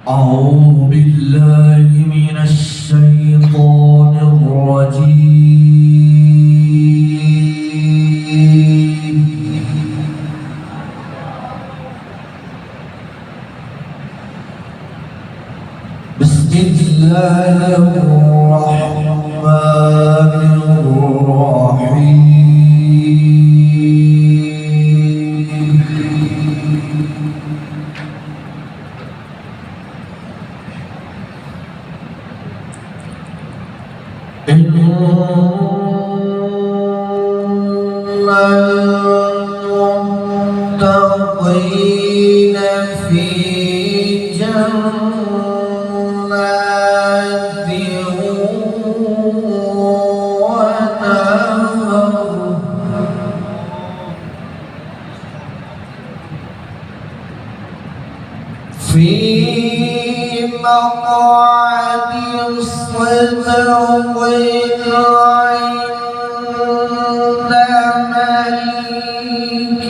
أعوذ بالله من الشيطان الرجيم. بسم الله الرحمن الرحيم. المتقين في جنات ونهر في مقعد صدق عند مليك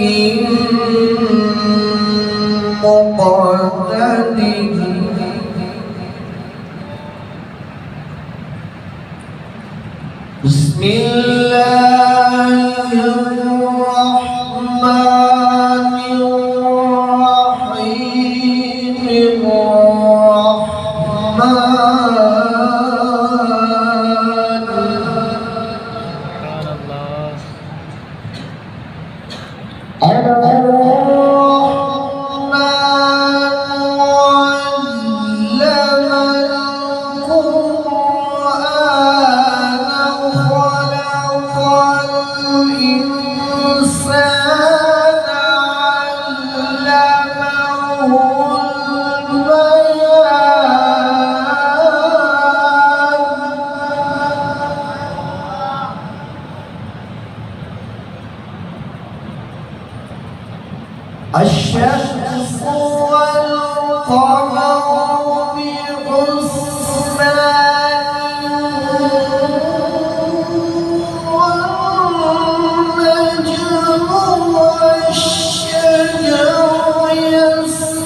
مقتدر. بسم الله الرحمن الرحيم. الشمس والقمر بحسبان والنجم والشجر يسجدان.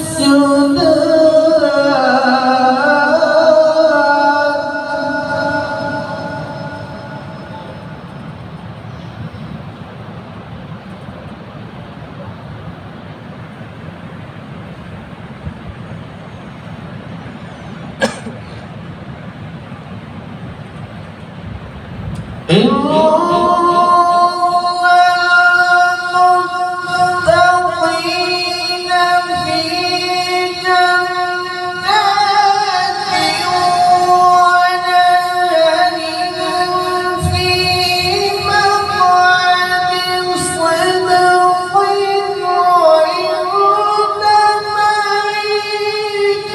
المتقين في جنات ونهر في مقعد صدق عند مليك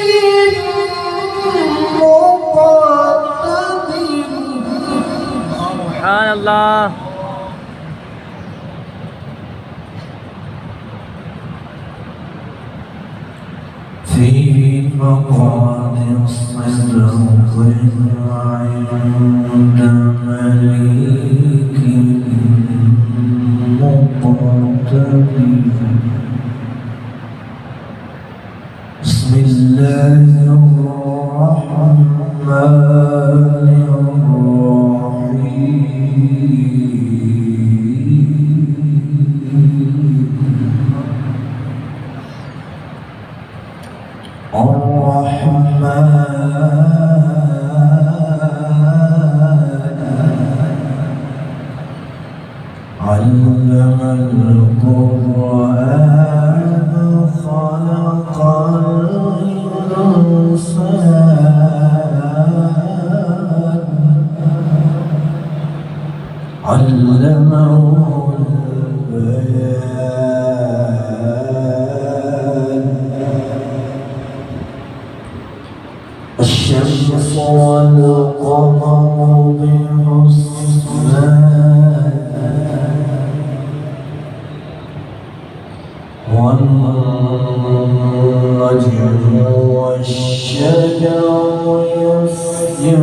مقتدر. سبحان الله. في مقعد صدق عند مليك مقتدر. بسم الله الرحمن علم القرآن خلق الإنسان علمه البيان. الشمس والقمر بحسبان والنجم والشجر يسجدان.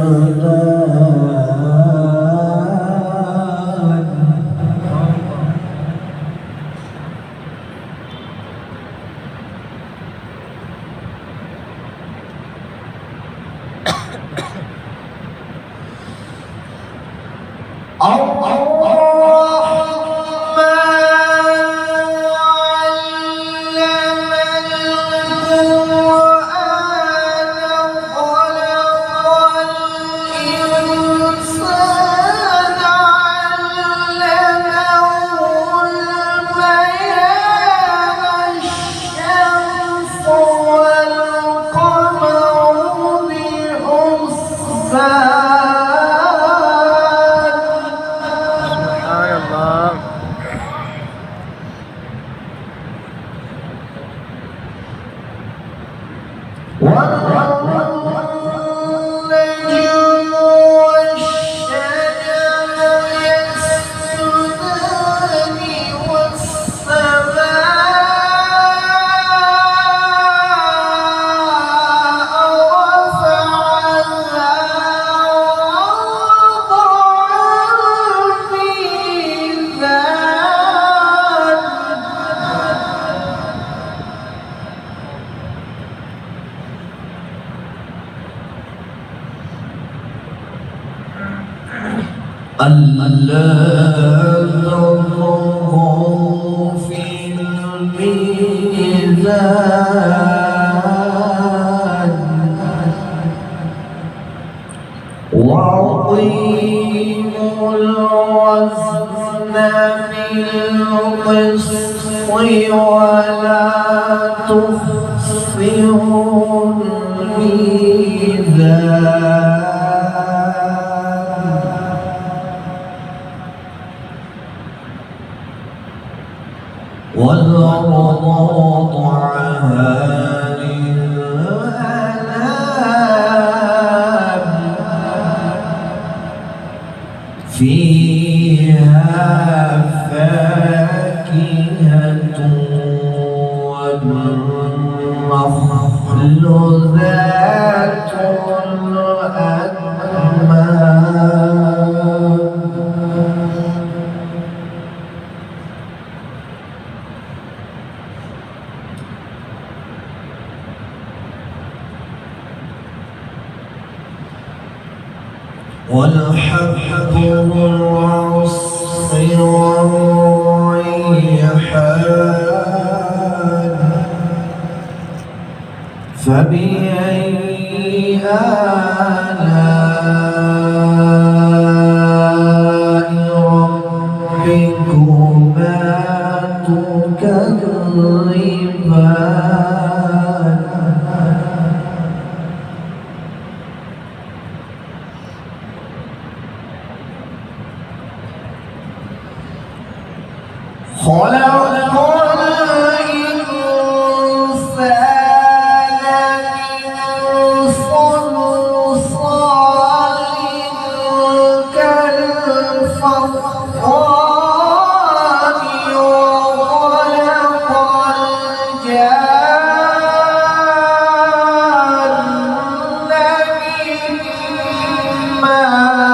ألا تطغوا في الميزان وأقيموا الوزن بالقسط ولا تخسروا الميزان والأرض وضعها للأنام فيها فاكهة والنخل ذات الأكمام والحب والعصر والريحان فبأي آلاء ربكما تكذبان خلق الإنسان من صلصال كالفخار وخلق الجان من مارج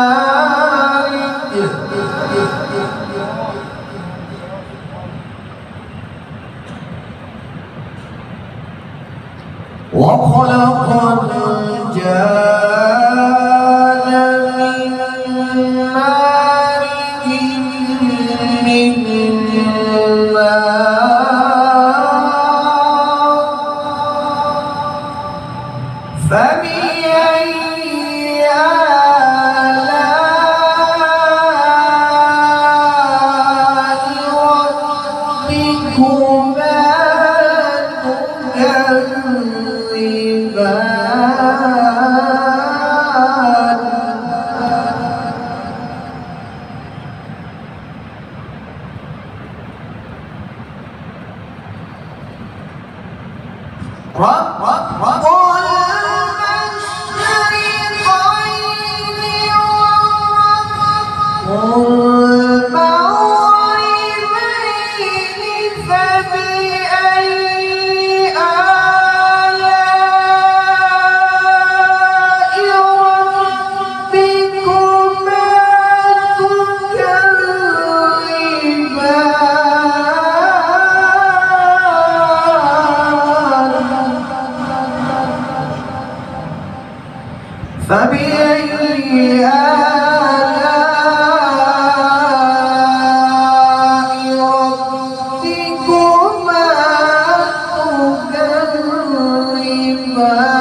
وخلق الجان من مارج من نار فبأي آلاء ربكما تكذبان رب المشرقين ورب المغربين فبأي آلاء فبأي آلاء ربكما تكذبان